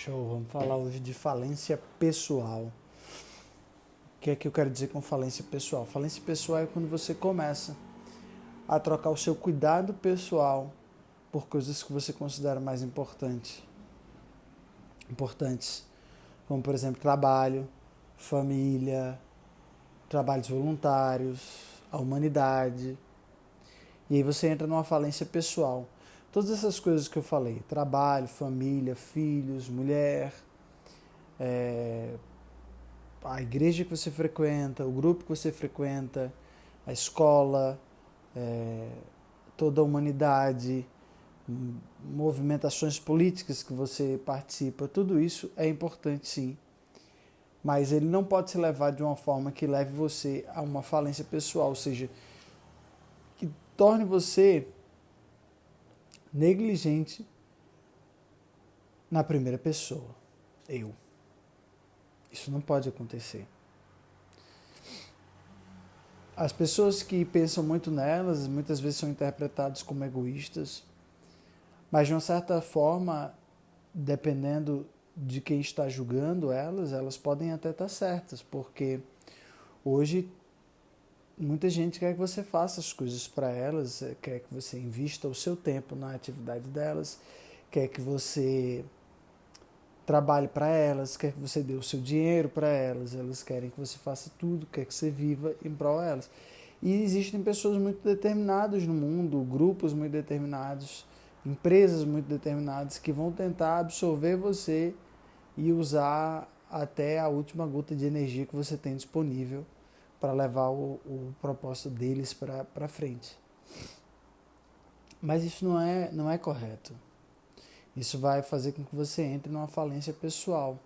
Show, vamos falar hoje de falência pessoal. O que é que eu quero dizer com falência pessoal? Falência pessoal é quando você começa a trocar o seu cuidado pessoal por coisas que você considera mais importantes, como por exemplo trabalho, família, trabalhos voluntários, a humanidade. E aí você entra numa falência pessoal. Todas essas coisas que eu falei, trabalho, família, filhos, mulher, a igreja que você frequenta, o grupo que você frequenta, a escola, é, toda a humanidade, movimentações políticas que você participa, tudo isso é importante sim, mas ele não pode ser levado de uma forma que leve você a uma falência pessoal, ou seja, que torne você negligente na primeira pessoa. Eu. Isso não pode acontecer. As pessoas que pensam muito nelas, muitas vezes são interpretadas como egoístas, mas de uma certa forma, dependendo de quem está julgando elas, elas podem até estar certas, porque hoje muita gente quer que você faça as coisas para elas, quer que você invista o seu tempo na atividade delas, quer que você trabalhe para elas, quer que você dê o seu dinheiro para elas, elas querem que você faça tudo, quer que você viva em prol delas. E existem pessoas muito determinadas no mundo, grupos muito determinados, empresas muito determinadas que vão tentar absorver você e usar até a última gota de energia que você tem disponível para levar o propósito deles para frente. Mas isso não é correto. Isso vai fazer com que você entre numa falência pessoal.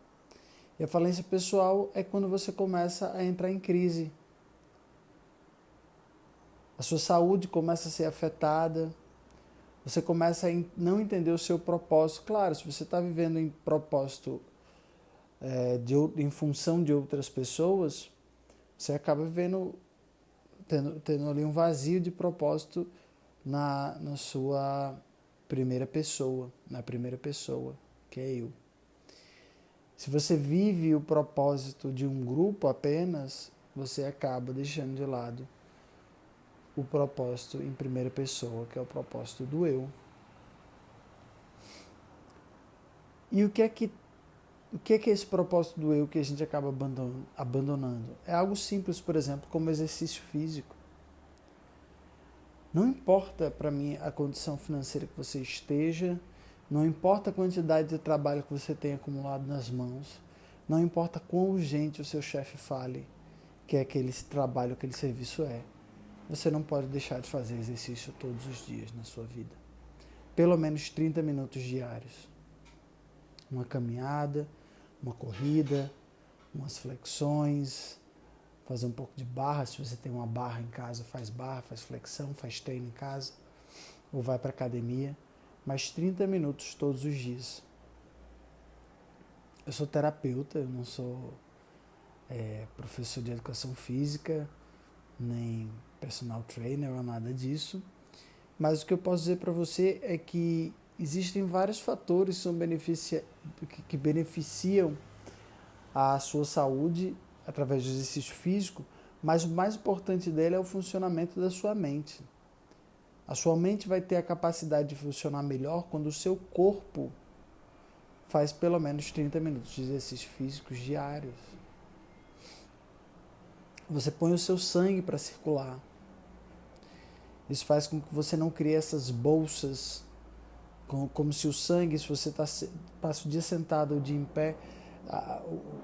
E a falência pessoal é quando você começa a entrar em crise. A sua saúde começa a ser afetada, você começa a não entender o seu propósito. Claro, se você está vivendo em propósito em função de outras pessoas, você acaba tendo ali um vazio de propósito na sua primeira pessoa, que é eu. Se você vive o propósito de um grupo apenas, você acaba deixando de lado o propósito em primeira pessoa, que é o propósito do eu. E o que é esse propósito do eu que a gente acaba abandonando? É algo simples, por exemplo, como exercício físico. Não importa para mim a condição financeira que você esteja, não importa a quantidade de trabalho que você tem acumulado nas mãos, não importa quão urgente o seu chefe fale que aquele trabalho, aquele serviço é. Você não pode deixar de fazer exercício todos os dias na sua vida. Pelo menos 30 minutos diários. Uma caminhada, uma corrida, umas flexões, fazer um pouco de barra. Se você tem uma barra em casa, faz barra, faz flexão, faz treino em casa, ou vai para academia. Mas 30 minutos todos os dias. Eu sou terapeuta, eu não sou professor de educação física, nem personal trainer ou nada disso. Mas o que eu posso dizer para você é que existem vários fatores que beneficiam a sua saúde através do exercício físico, mas o mais importante dele é o funcionamento da sua mente. A sua mente vai ter a capacidade de funcionar melhor quando o seu corpo faz pelo menos 30 minutos de exercícios físicos diários. Você põe o seu sangue para circular. Isso faz com que você não crie essas bolsas, como se o sangue, se você passa o dia sentado ou o dia em pé,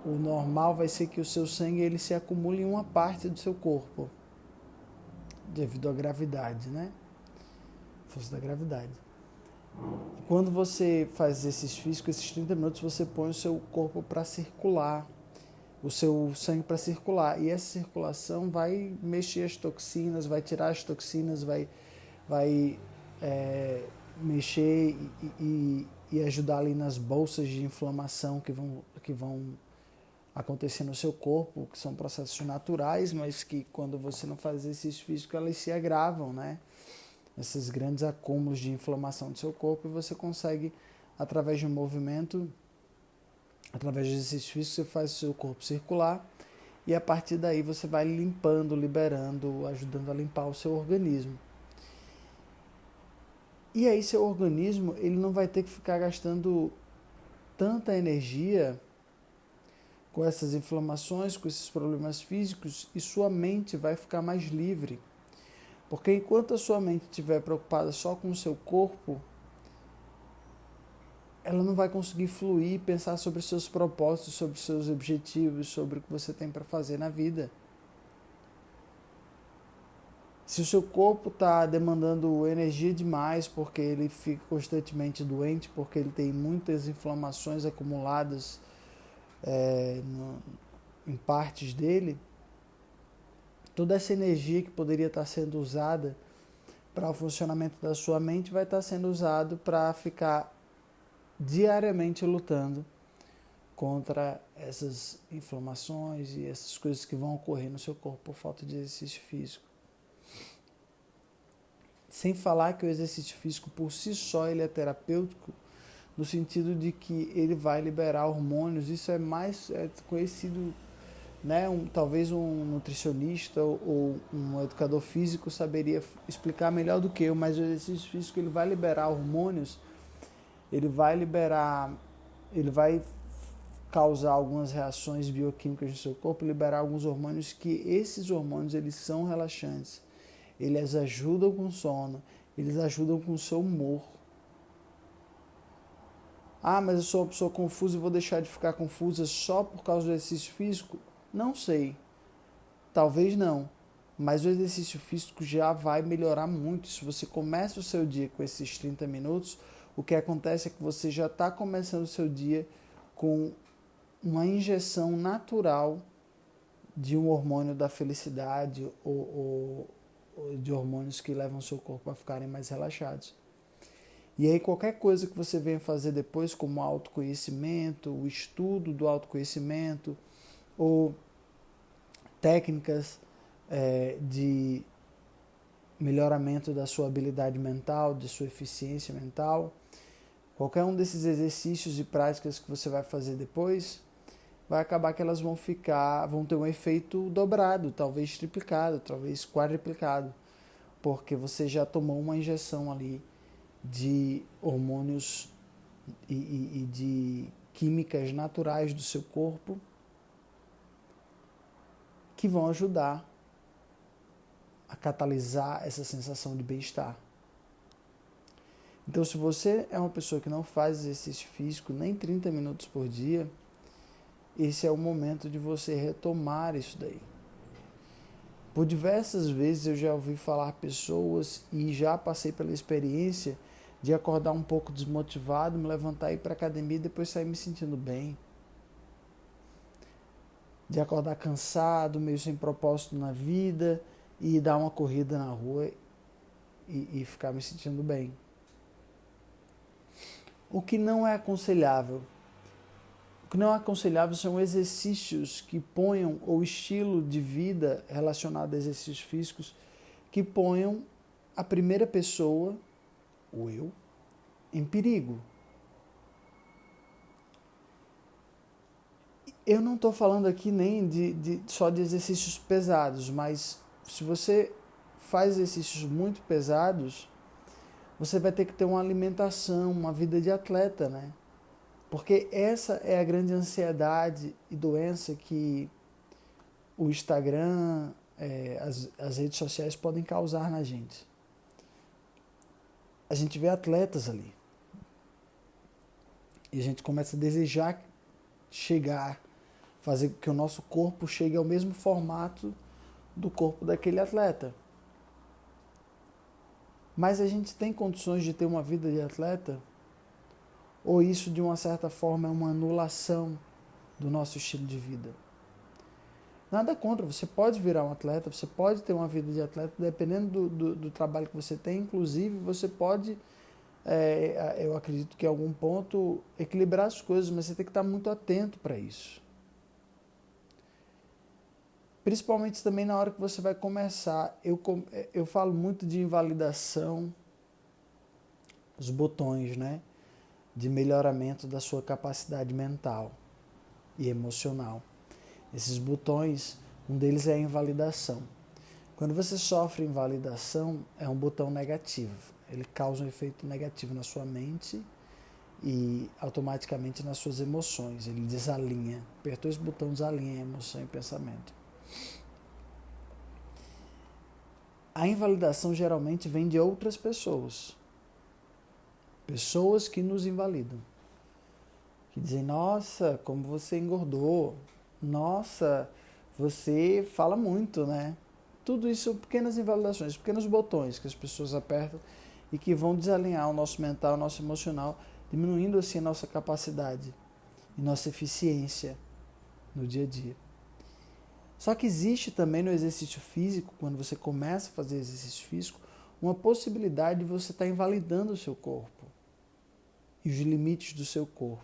o normal vai ser que o seu sangue ele se acumule em uma parte do seu corpo, devido à gravidade, né? Força da gravidade. Quando você faz exercício físico, esses 30 minutos você põe o seu corpo para circular, o seu sangue para circular. E essa circulação vai mexer as toxinas, vai tirar as toxinas, vai mexer e ajudar ali nas bolsas de inflamação que vão acontecer no seu corpo, que são processos naturais, mas que quando você não faz exercício físico, elas se agravam, né? Esses grandes acúmulos de inflamação do seu corpo, e você consegue, através de um movimento, Através do exercício físico, você faz o seu corpo circular e a partir daí você vai limpando, liberando, ajudando a limpar o seu organismo. E aí seu organismo ele não vai ter que ficar gastando tanta energia com essas inflamações, com esses problemas físicos, e sua mente vai ficar mais livre. Porque enquanto a sua mente estiver preocupada só com o seu corpo, ela não vai conseguir fluir, pensar sobre os seus propósitos, sobre os seus objetivos, sobre o que você tem para fazer na vida. Se o seu corpo está demandando energia demais porque ele fica constantemente doente, porque ele tem muitas inflamações acumuladas em partes dele, toda essa energia que poderia estar sendo usada para o funcionamento da sua mente vai estar sendo usado para ficar diariamente lutando contra essas inflamações e essas coisas que vão ocorrer no seu corpo por falta de exercício físico. Sem falar que o exercício físico por si só ele é terapêutico, no sentido de que ele vai liberar hormônios. Isso é mais conhecido, né? Talvez um nutricionista ou um educador físico saberia explicar melhor do que eu, mas o exercício físico ele vai liberar hormônios, ele vai causar algumas reações bioquímicas no seu corpo, liberar alguns hormônios que esses hormônios eles são relaxantes. Eles ajudam com o sono, eles ajudam com o seu humor. Ah, mas eu sou uma pessoa confusa e vou deixar de ficar confusa só por causa do exercício físico? Não sei. Talvez não. Mas o exercício físico já vai melhorar muito. Se você começa o seu dia com esses 30 minutos, o que acontece é que você já está começando o seu dia com uma injeção natural de um hormônio da felicidade ou de hormônios que levam o seu corpo a ficarem mais relaxados. E aí qualquer coisa que você venha fazer depois, como autoconhecimento, o estudo do autoconhecimento, ou técnicas de melhoramento da sua habilidade mental, de sua eficiência mental, qualquer um desses exercícios e práticas que você vai fazer depois, vai acabar que elas vão ter um efeito dobrado, talvez triplicado, talvez quadruplicado, porque você já tomou uma injeção ali de hormônios e de químicas naturais do seu corpo que vão ajudar a catalisar essa sensação de bem-estar. Então, se você é uma pessoa que não faz exercício físico nem 30 minutos por dia, esse é o momento de você retomar isso daí. Por diversas vezes eu já ouvi falar pessoas e já passei pela experiência de acordar um pouco desmotivado, me levantar e ir para a academia e depois sair me sentindo bem. De acordar cansado, meio sem propósito na vida e dar uma corrida na rua e ficar me sentindo bem. O que não é aconselhável? O que não é aconselhável são exercícios que ponham, ou estilo de vida relacionado a exercícios físicos, que ponham a primeira pessoa, o eu, em perigo. Eu não estou falando aqui nem só de exercícios pesados, mas se você faz exercícios muito pesados, você vai ter que ter uma alimentação, uma vida de atleta, né? Porque essa é a grande ansiedade e doença que o Instagram, as redes sociais podem causar na gente. A gente vê atletas ali. E a gente começa a desejar fazer com que o nosso corpo chegue ao mesmo formato do corpo daquele atleta. Mas a gente tem condições de ter uma vida de atleta? Ou isso, de uma certa forma, é uma anulação do nosso estilo de vida? Nada contra, você pode virar um atleta, você pode ter uma vida de atleta, dependendo do trabalho que você tem. Inclusive, você pode, eu acredito que em algum ponto, equilibrar as coisas, mas você tem que estar muito atento para isso. Principalmente também na hora que você vai começar. Eu falo muito de invalidação, os botões, né? De melhoramento da sua capacidade mental. e emocional. Esses botões, um deles é a invalidação. Quando você sofre invalidação, é um botão negativo. Ele causa um efeito negativo na sua mente e automaticamente nas suas emoções. Ele desalinha. Apertou esse botão, desalinha emoção e pensamento. A invalidação geralmente vem de outras pessoas. Pessoas que nos invalidam. Que dizem, nossa, como você engordou. Nossa, você fala muito, né? Tudo isso são pequenas invalidações, pequenos botões que as pessoas apertam e que vão desalinhar o nosso mental, o nosso emocional, diminuindo assim a nossa capacidade e nossa eficiência no dia a dia. Só que existe também no exercício físico, quando você começa a fazer exercício físico, uma possibilidade de você estar invalidando o seu corpo e os limites do seu corpo.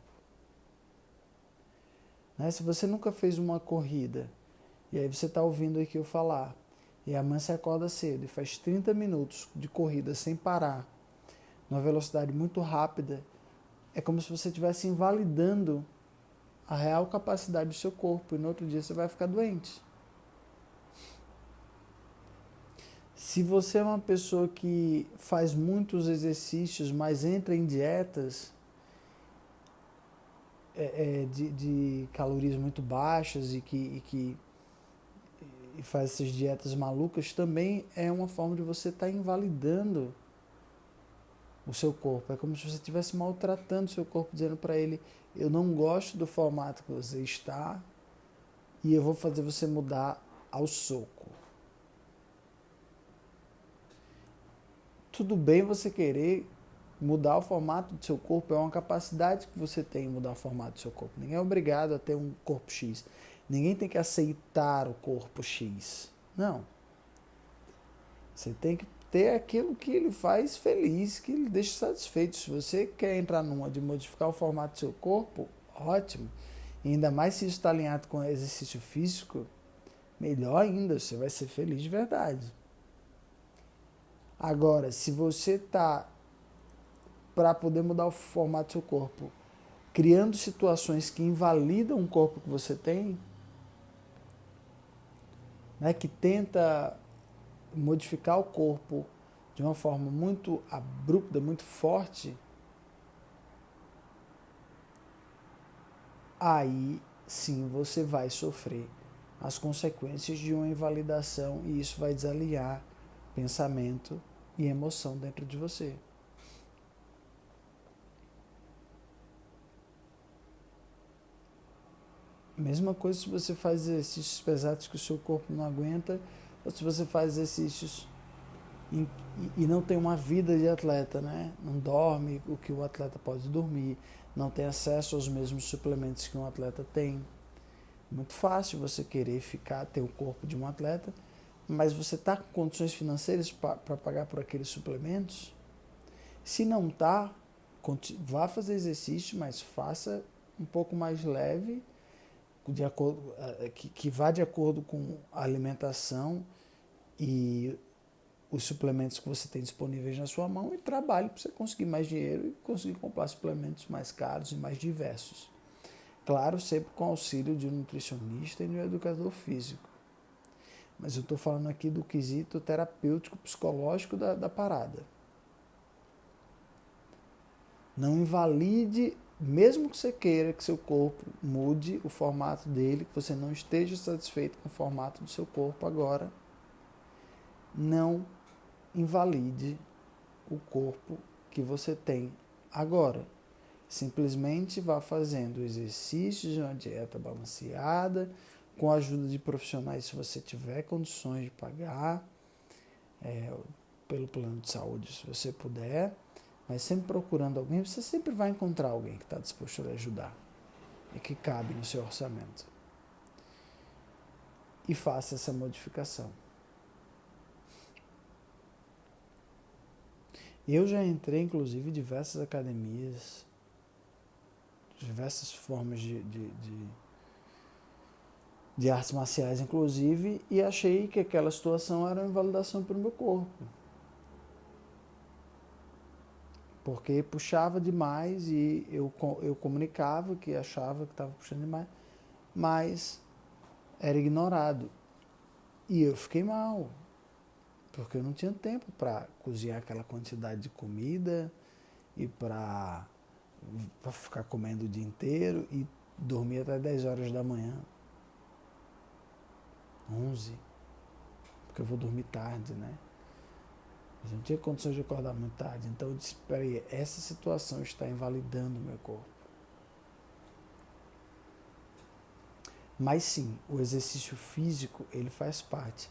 Né? Se você nunca fez uma corrida, e aí você está ouvindo aqui eu falar, e amanhã você acorda cedo e faz 30 minutos de corrida sem parar, numa velocidade muito rápida, é como se você estivesse invalidando a real capacidade do seu corpo, e no outro dia você vai ficar doente. Se você é uma pessoa que faz muitos exercícios, mas entra em dietas de calorias muito baixas e faz essas dietas malucas, também é uma forma de você estar invalidando o seu corpo. É como se você estivesse maltratando o seu corpo, dizendo para ele, eu não gosto do formato que você está e eu vou fazer você mudar ao soco. Tudo bem você querer mudar o formato do seu corpo, é uma capacidade que você tem de mudar o formato do seu corpo. Ninguém é obrigado a ter um corpo X. Ninguém tem que aceitar o corpo X. Não. Você tem que ter aquilo que ele faz feliz, que ele deixa satisfeito. Se você quer entrar numa de modificar o formato do seu corpo, ótimo. E ainda mais se isso está alinhado com exercício físico, melhor ainda, você vai ser feliz de verdade. Agora, se você está, para poder mudar o formato do seu corpo, criando situações que invalidam o corpo que você tem, né, que tenta modificar o corpo de uma forma muito abrupta, muito forte, aí sim você vai sofrer as consequências de uma invalidação e isso vai desalinhar pensamento e emoção dentro de você. Mesma coisa se você faz exercícios pesados que o seu corpo não aguenta, ou se você faz exercícios e não tem uma vida de atleta, né? Não dorme o que o atleta pode dormir, não tem acesso aos mesmos suplementos que um atleta tem. Muito fácil você querer ter o corpo de um atleta, mas você está com condições financeiras para pagar por aqueles suplementos? Se não está, vá fazer exercício, mas faça um pouco mais leve, de acordo, que vá de acordo com a alimentação e os suplementos que você tem disponíveis na sua mão e trabalhe para você conseguir mais dinheiro e conseguir comprar suplementos mais caros e mais diversos. Claro, sempre com auxílio de um nutricionista e de um educador físico. Mas eu estou falando aqui do quesito terapêutico, psicológico da parada. Não invalide, mesmo que você queira que seu corpo mude o formato dele, que você não esteja satisfeito com o formato do seu corpo agora, não invalide o corpo que você tem agora. Simplesmente vá fazendo exercícios de uma dieta balanceada, com a ajuda de profissionais se você tiver condições de pagar, pelo plano de saúde se você puder, mas sempre procurando alguém, você sempre vai encontrar alguém que está disposto a lhe ajudar e que cabe no seu orçamento. E faça essa modificação. Eu já entrei, inclusive, em diversas academias, diversas formas de artes marciais, inclusive, e achei que aquela situação era uma invalidação para o meu corpo. Porque puxava demais e eu comunicava que achava que estava puxando demais. mas era ignorado. E eu fiquei mal, porque eu não tinha tempo para cozinhar aquela quantidade de comida e para ficar comendo o dia inteiro e dormir até 10 horas da manhã, 11, porque eu vou dormir tarde, né? Eu não tinha condições de acordar muito tarde, então eu disse, peraí, essa situação está invalidando o meu corpo. Mas sim, o exercício físico, ele faz parte.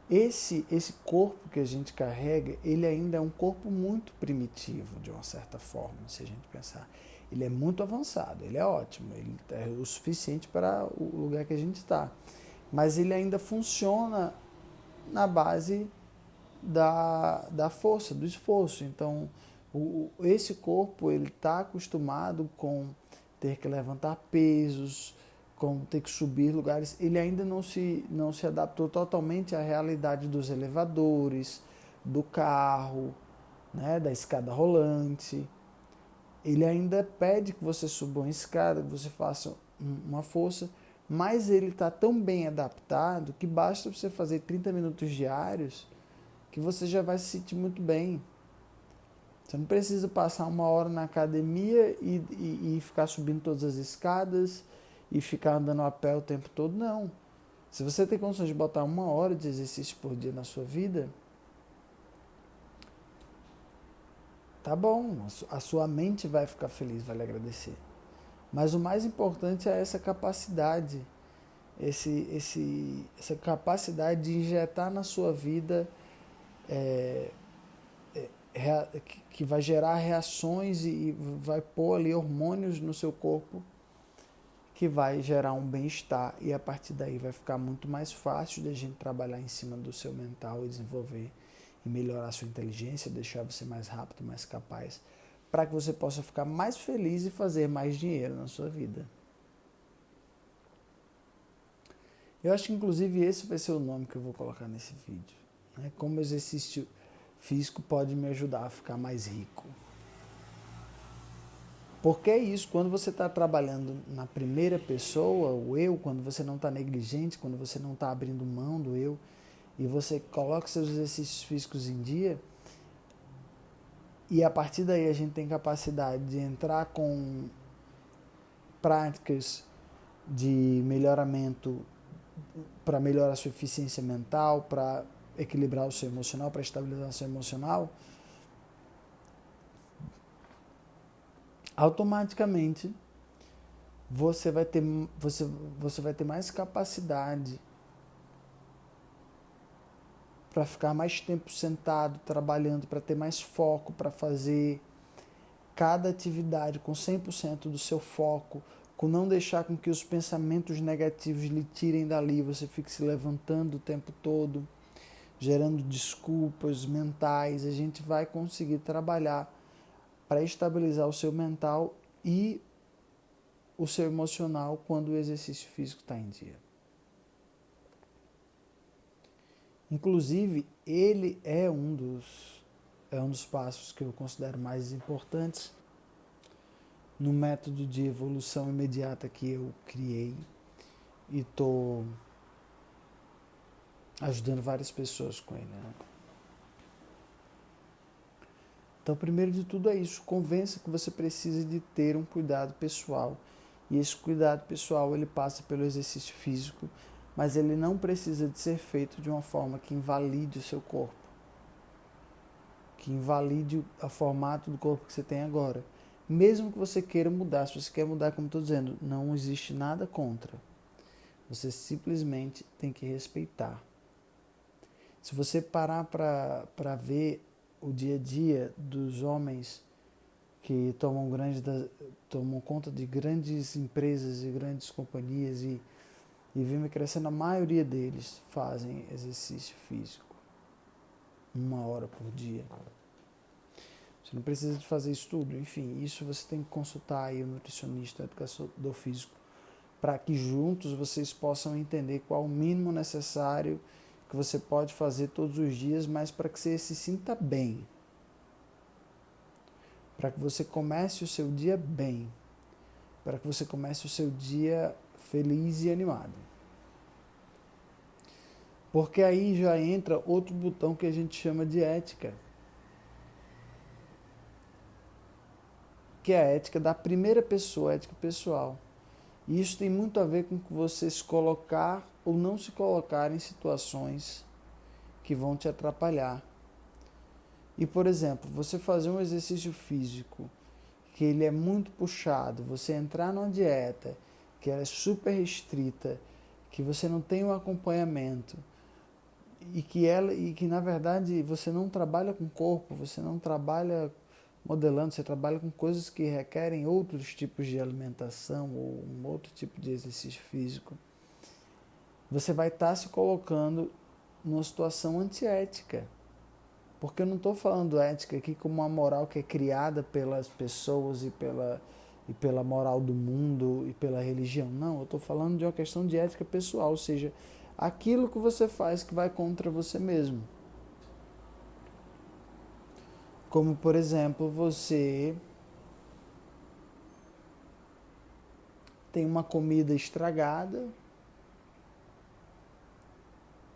Esse corpo que a gente carrega, ele ainda é um corpo muito primitivo, de uma certa forma, se a gente pensar. Ele é muito avançado, ele é ótimo, ele é o suficiente para o lugar que a gente está. Mas ele ainda funciona na base da força, do esforço. Então, esse corpo, ele está acostumado com ter que levantar pesos, com ter que subir lugares, ele ainda não se adaptou totalmente à realidade dos elevadores, do carro, né, da escada rolante. Ele ainda pede que você suba uma escada, que você faça uma força, mas ele está tão bem adaptado que basta você fazer 30 minutos diários que você já vai se sentir muito bem. Você não precisa passar 1 hora na academia e ficar subindo todas as escadas e ficar andando a pé o tempo todo, não. Se você tem condições de botar 1 hora de exercício por dia na sua vida, tá bom, a sua mente vai ficar feliz, vai lhe agradecer. Mas o mais importante é essa capacidade, essa capacidade de injetar na sua vida que vai gerar reações e vai pôr ali hormônios no seu corpo que vai gerar um bem-estar e a partir daí vai ficar muito mais fácil de a gente trabalhar em cima do seu mental e desenvolver e melhorar a sua inteligência, deixar você mais rápido, mais capaz, para que você possa ficar mais feliz e fazer mais dinheiro na sua vida. Eu acho que inclusive esse vai ser o nome que eu vou colocar nesse vídeo, né? Como o exercício físico pode me ajudar a ficar mais rico. Porque é isso, quando você está trabalhando na primeira pessoa, o eu, quando você não está negligente, quando você não está abrindo mão do eu, e você coloca seus exercícios físicos em dia, e a partir daí a gente tem capacidade de entrar com práticas de melhoramento para melhorar a sua eficiência mental, para equilibrar o seu emocional, para estabilizar o seu emocional, automaticamente você vai ter mais capacidade para ficar mais tempo sentado, trabalhando, para ter mais foco, para fazer cada atividade com 100% do seu foco, com não deixar com que os pensamentos negativos lhe tirem dali, você fique se levantando o tempo todo, gerando desculpas mentais. A gente vai conseguir trabalhar para estabilizar o seu mental e o seu emocional quando o exercício físico está em dia. Inclusive, ele é um dos passos que eu considero mais importantes no método de evolução imediata que eu criei e estou ajudando várias pessoas com ele, né? Então, primeiro de tudo é isso, convença que você precisa de ter um cuidado pessoal. E esse cuidado pessoal, ele passa pelo exercício físico, mas ele não precisa de ser feito de uma forma que invalide o seu corpo, que invalide o formato do corpo que você tem agora. Mesmo que você queira mudar, se você quer mudar, como estou dizendo, não existe nada contra. Você simplesmente tem que respeitar. Se você parar para ver o dia a dia dos homens que tomam conta de grandes empresas e grandes companhias e vem crescendo, a maioria deles fazem exercício físico 1 hora por dia. Você não precisa de fazer isso tudo, enfim, isso você tem que consultar aí o nutricionista, o educador físico, para que juntos vocês possam entender qual o mínimo necessário que você pode fazer todos os dias, mas para que você se sinta bem. Para que você comece o seu dia bem. para que você comece o seu dia feliz e animado. Porque aí já entra outro botão que a gente chama de ética, que é a ética da primeira pessoa, a ética pessoal. E isso tem muito a ver com você se colocar ou não se colocar em situações que vão te atrapalhar. E, por exemplo, você fazer um exercício físico que ele é muito puxado, você entrar numa dieta que ela é super restrita, que você não tem um acompanhamento e que na verdade você não trabalha com o corpo, você não trabalha modelando, você trabalha com coisas que requerem outros tipos de alimentação ou um outro tipo de exercício físico, você vai estar se colocando numa situação antiética. Porque eu não estou falando ética aqui como uma moral que é criada pelas pessoas e pela moral do mundo e pela religião. Não, eu estou falando de uma questão de ética pessoal, ou seja, aquilo que você faz que vai contra você mesmo. Como, por exemplo, você tem uma comida estragada,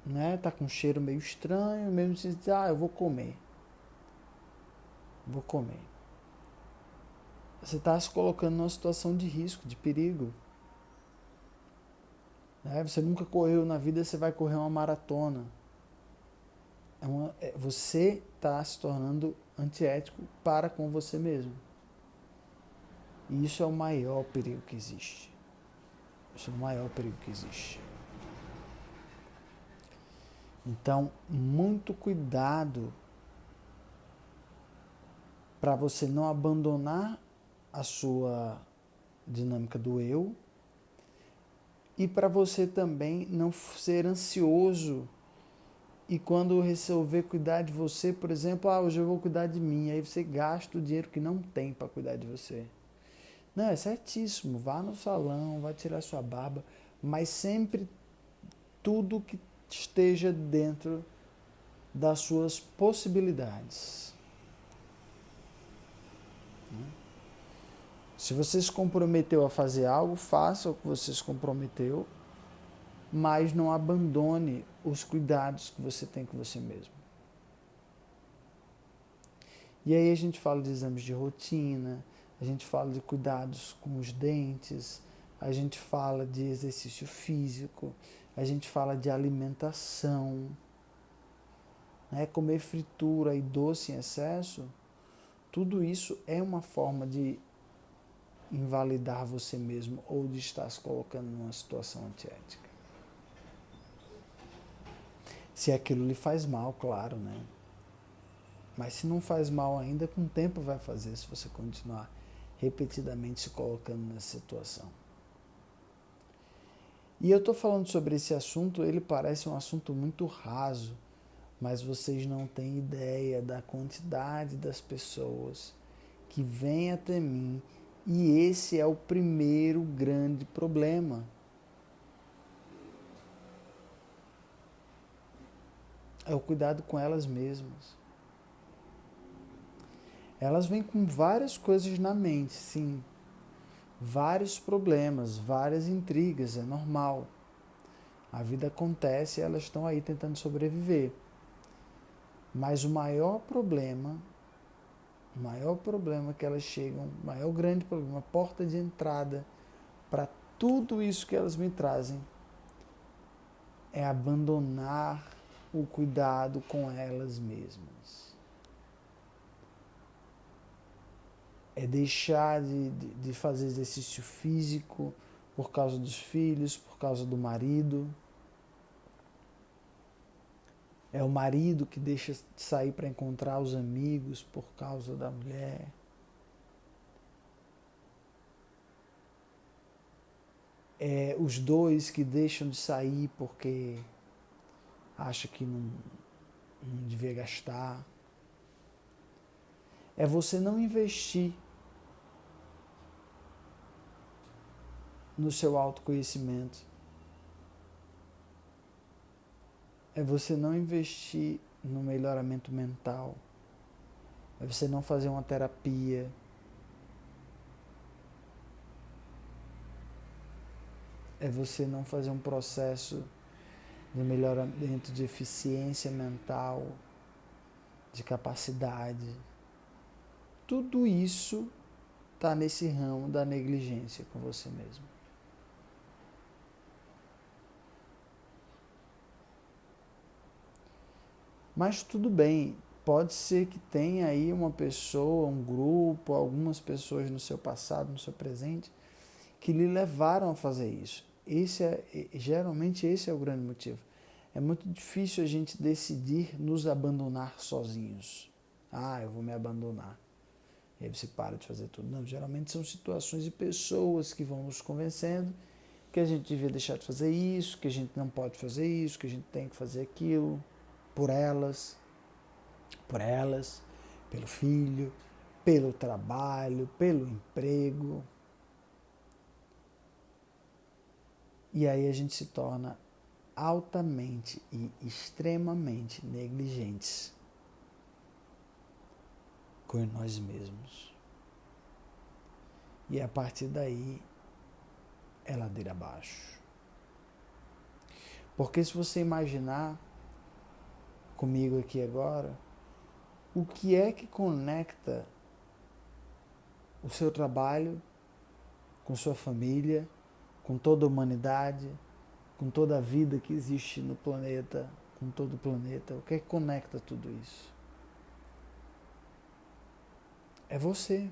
né? Tá com um cheiro meio estranho, mesmo se diz, eu vou comer. Vou comer. Você está se colocando numa situação de risco, de perigo. Né? Você nunca correu na vida, você vai correr uma maratona. Você está se tornando antiético para com você mesmo. E isso é o maior perigo que existe. Isso é o maior perigo que existe. Então, muito cuidado para você não abandonar a sua dinâmica do eu e para você também não ser ansioso e quando resolver cuidar de você, por exemplo, hoje eu vou cuidar de mim, aí você gasta o dinheiro que não tem para cuidar de você. Não, é certíssimo, vá no salão, vá tirar sua barba, mas sempre tudo que esteja dentro das suas possibilidades. Se você se comprometeu a fazer algo, faça o que você se comprometeu, mas não abandone os cuidados que você tem com você mesmo. E aí a gente fala de exames de rotina, a gente fala de cuidados com os dentes, a gente fala de exercício físico, a gente fala de alimentação, né? Comer fritura e doce em excesso, tudo isso é uma forma de invalidar você mesmo ou de estar se colocando numa situação antiética. Se aquilo lhe faz mal, claro, né? Mas se não faz mal ainda, com o tempo vai fazer se você continuar repetidamente se colocando nessa situação. E eu estou falando sobre esse assunto, ele parece um assunto muito raso, mas vocês não têm ideia da quantidade das pessoas que vêm até mim e esse é o primeiro grande problema. É o cuidado com elas mesmas. Elas vêm com várias coisas na mente, sim. Vários problemas, várias intrigas, é normal. A vida acontece e elas estão aí tentando sobreviver. Mas o maior problema que elas chegam, o maior grande problema, a porta de entrada para tudo isso que elas me trazem é abandonar o cuidado com elas mesmas. É deixar de fazer exercício físico por causa dos filhos, por causa do marido. É o marido que deixa de sair para encontrar os amigos por causa da mulher. É os dois que deixam de sair porque acham que não devia gastar. É você não investir no seu autoconhecimento. É você não investir no melhoramento mental. É você não fazer uma terapia. é você não fazer um processo de melhoramento de eficiência mental, de capacidade. Tudo isso está nesse ramo da negligência com você mesmo. Mas tudo bem, pode ser que tenha aí uma pessoa, um grupo, algumas pessoas no seu passado, no seu presente, que lhe levaram a fazer isso. Geralmente esse é o grande motivo. É muito difícil a gente decidir nos abandonar sozinhos. Eu vou me abandonar. E aí você para de fazer tudo. Não, geralmente são situações e pessoas que vão nos convencendo que a gente devia deixar de fazer isso, que a gente não pode fazer isso, que a gente tem que fazer aquilo por elas, pelo filho, pelo trabalho, pelo emprego. E aí a gente se torna altamente e extremamente negligentes com nós mesmos. E a partir daí é ladeira abaixo. Porque se você imaginar comigo aqui agora, o que é que conecta o seu trabalho com sua família, com toda a humanidade, com toda a vida que existe no planeta, com todo o planeta? O que é que conecta tudo isso? É você.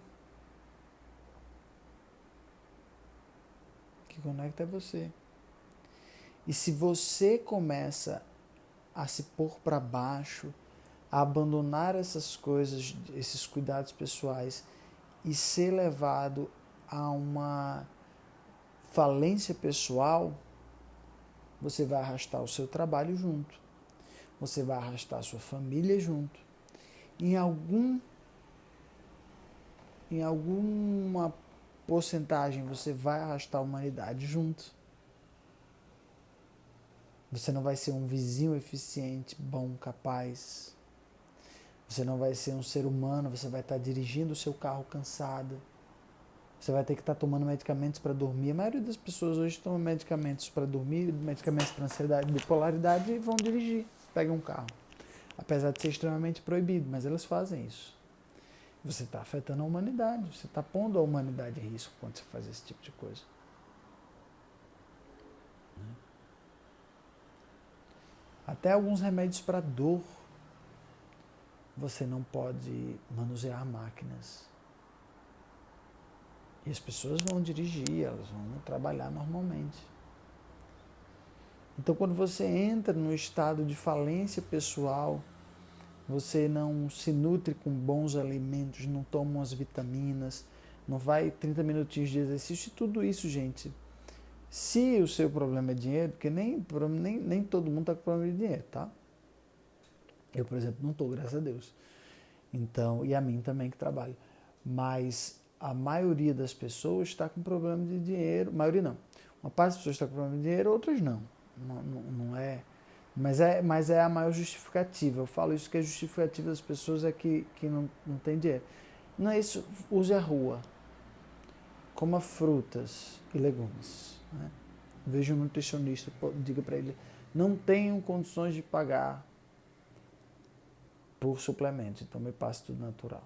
O que conecta é você. E se você começa a se pôr para baixo, a abandonar essas coisas, esses cuidados pessoais e ser levado a uma falência pessoal, você vai arrastar o seu trabalho junto, você vai arrastar a sua família junto. Em alguma porcentagem você vai arrastar a humanidade junto. Você não vai ser um vizinho eficiente, bom, capaz. Você não vai ser um ser humano, você vai estar dirigindo o seu carro cansado. Você vai ter que estar tomando medicamentos para dormir. A maioria das pessoas hoje tomam medicamentos para dormir, medicamentos para ansiedade, bipolaridade e vão dirigir. Pegam um carro. Apesar de ser extremamente proibido, mas elas fazem isso. Você está afetando a humanidade, você está pondo a humanidade em risco quando você faz esse tipo de coisa. Até alguns remédios para dor, você não pode manusear máquinas. E as pessoas vão dirigir, elas vão trabalhar normalmente. Então, quando você entra no estado de falência pessoal, você não se nutre com bons alimentos, não toma as vitaminas, não vai 30 minutinhos de exercício e tudo isso, gente. Se o seu problema é dinheiro, porque nem todo mundo está com problema de dinheiro, tá? Eu, por exemplo, não estou, graças a Deus. Então, e a mim também que trabalho. Mas a maioria das pessoas está com problema de dinheiro. A maioria não. Uma parte das pessoas está com problema de dinheiro, outras não. Não é. Mas é a maior justificativa. Eu falo isso que a justificativa das pessoas é que não tem dinheiro. Não é isso. Use a rua. Coma frutas e legumes. Né? Veja um nutricionista, diga para ele, não tenho condições de pagar por suplementos, então me passe tudo natural.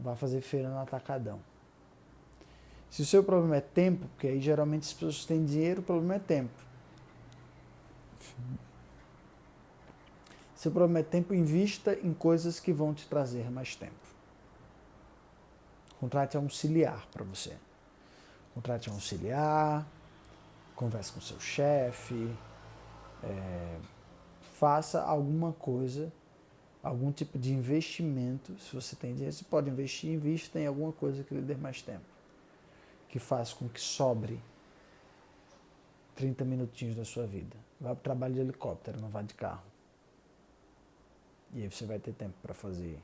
Vá fazer feira no atacadão. Se o seu problema é tempo, porque aí geralmente as pessoas têm dinheiro, o problema é tempo. Se o problema é tempo, invista em coisas que vão te trazer mais tempo. Contrate um auxiliar para você. Contrate um auxiliar, converse com seu chefe, faça alguma coisa, algum tipo de investimento. Se você tem dinheiro, você pode investir, invista em alguma coisa que lhe dê mais tempo, que faça com que sobre 30 minutinhos da sua vida. Vá para o trabalho de helicóptero, não vá de carro. E aí você vai ter tempo para fazer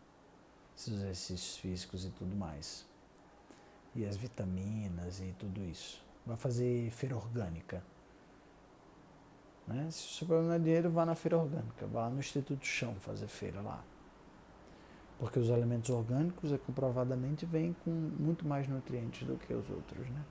esses exercícios físicos e tudo mais. E as vitaminas e tudo isso. Vai fazer feira orgânica. Né? Se o seu problema é dinheiro, vá na feira orgânica. Vá no Instituto Chão fazer feira lá. Porque os alimentos orgânicos, comprovadamente, vêm com muito mais nutrientes do que os outros. Né?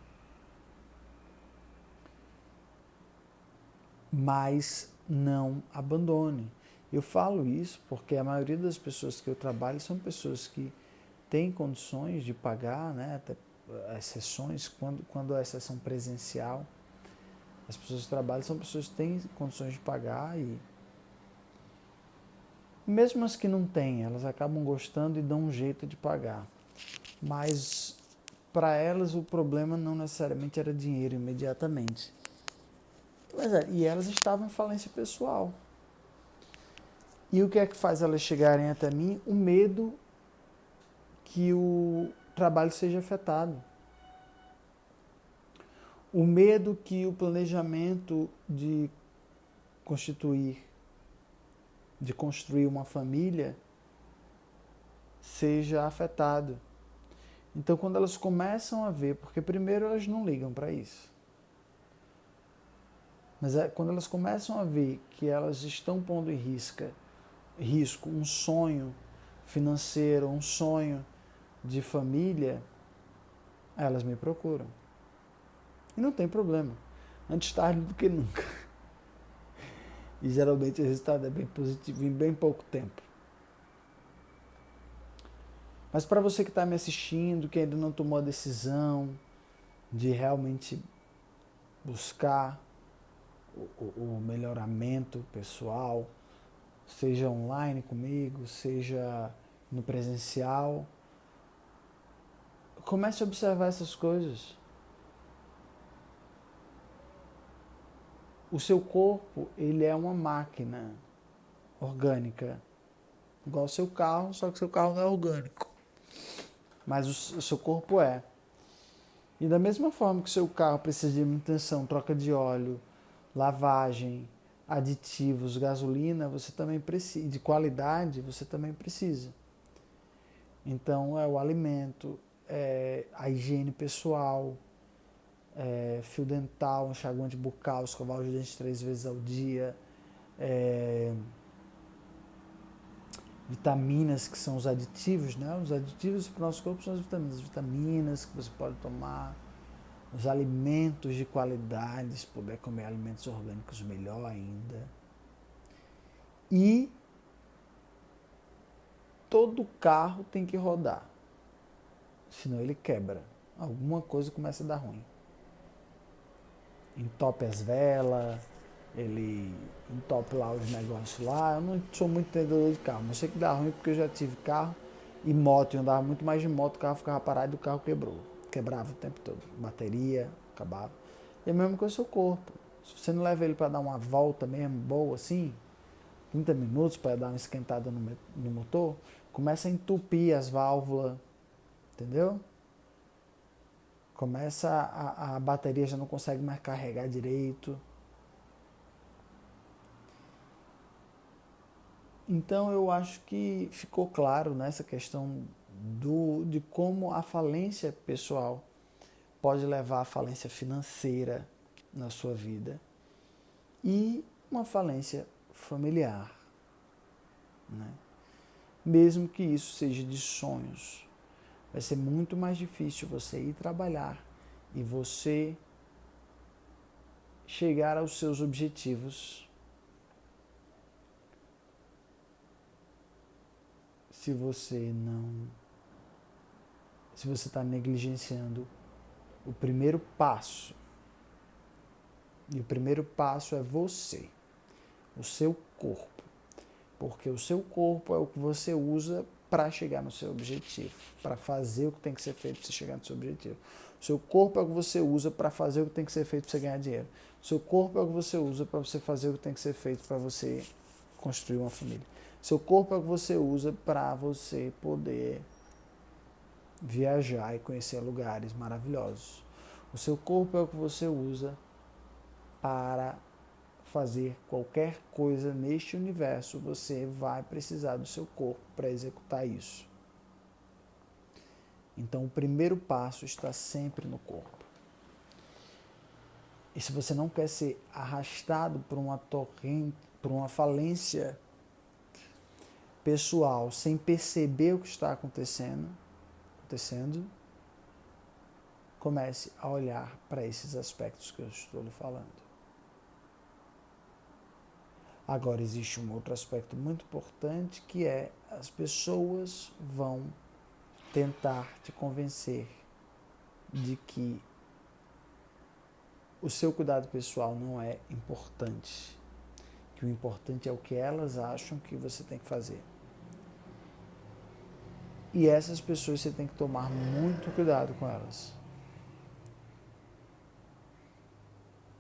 mas não abandone. Eu falo isso porque a maioria das pessoas que eu trabalho são pessoas que têm condições de pagar, né, até as sessões, quando é sessão presencial, as pessoas que trabalham são pessoas que têm condições de pagar e mesmo as que não têm, elas acabam gostando e dão um jeito de pagar. Mas para elas o problema não necessariamente era dinheiro imediatamente. E elas estavam em falência pessoal. E o que é que faz elas chegarem até mim? O medo que o trabalho seja afetado. O medo que o planejamento de construir uma família seja afetado. Então, quando elas começam a ver, porque primeiro elas não ligam para isso, mas quando elas começam a ver que elas estão pondo em risco um sonho financeiro, um sonho de família, elas me procuram. E não tem problema. Antes tarde do que nunca. E geralmente o resultado é bem positivo em bem pouco tempo. Mas para você que está me assistindo, que ainda não tomou a decisão de realmente buscar o melhoramento pessoal, seja online comigo, seja no presencial, comece a observar essas coisas. O seu corpo, ele é uma máquina orgânica, igual o seu carro, só que o seu carro não é orgânico. Mas o seu corpo é. E da mesma forma que o seu carro precisa de manutenção, troca de óleo, lavagem, aditivos, gasolina, você também precisa, de qualidade, você também precisa. Então é o alimento, é a higiene pessoal, fio dental, enxaguante bucal, escovar os dentes 3 vezes ao dia, vitaminas, que são os aditivos, né? Os aditivos para o nosso corpo são as vitaminas que você pode tomar, os alimentos de qualidade, se puder comer alimentos orgânicos, melhor ainda. E todo carro tem que rodar, senão ele quebra. Alguma coisa começa a dar ruim. Entope as velas, ele entope lá os negócios lá. Eu não sou muito entendedor de carro, mas sei que dá ruim porque eu já tive carro e moto, eu andava muito mais de moto, o carro ficava parado e o carro quebrou. Quebrava o tempo todo, bateria, acabava. E é mesmo com o seu corpo. Se você não leva ele para dar uma volta mesmo, boa assim, 30 minutos para dar uma esquentada no motor, começa a entupir as válvulas, entendeu? Começa a bateria já não consegue mais carregar direito. Então eu acho que ficou claro nessa questão de como a falência pessoal pode levar à falência financeira na sua vida e uma falência familiar, né? Mesmo que isso seja de sonhos, vai ser muito mais difícil você ir trabalhar e você chegar aos seus objetivos se você está negligenciando o primeiro passo. E o primeiro passo é você, o seu corpo. Porque o seu corpo é o que você usa para chegar no seu objetivo, para fazer o que tem que ser feito para você chegar no seu objetivo. O seu corpo é o que você usa para fazer o que tem que ser feito para você ganhar dinheiro. O seu corpo é o que você usa para você fazer o que tem que ser feito para você construir uma família. O seu corpo é o que você usa para você poder viajar e conhecer lugares maravilhosos. O seu corpo é o que você usa para fazer qualquer coisa neste universo, você vai precisar do seu corpo para executar isso. Então, o primeiro passo está sempre no corpo. E se você não quer ser arrastado por uma torrente, por uma falência pessoal, sem perceber o que está acontecendo, comece a olhar para esses aspectos que eu estou lhe falando. Agora, existe um outro aspecto muito importante, que é as pessoas vão tentar te convencer de que o seu cuidado pessoal não é importante, que o importante é o que elas acham que você tem que fazer. E essas pessoas você tem que tomar muito cuidado com elas.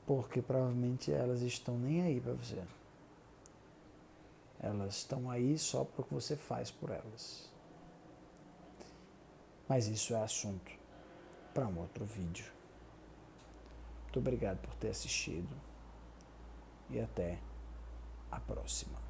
Porque provavelmente elas estão nem aí para você. Elas estão aí só para o que você faz por elas. Mas isso é assunto para um outro vídeo. Muito obrigado por ter assistido e até a próxima.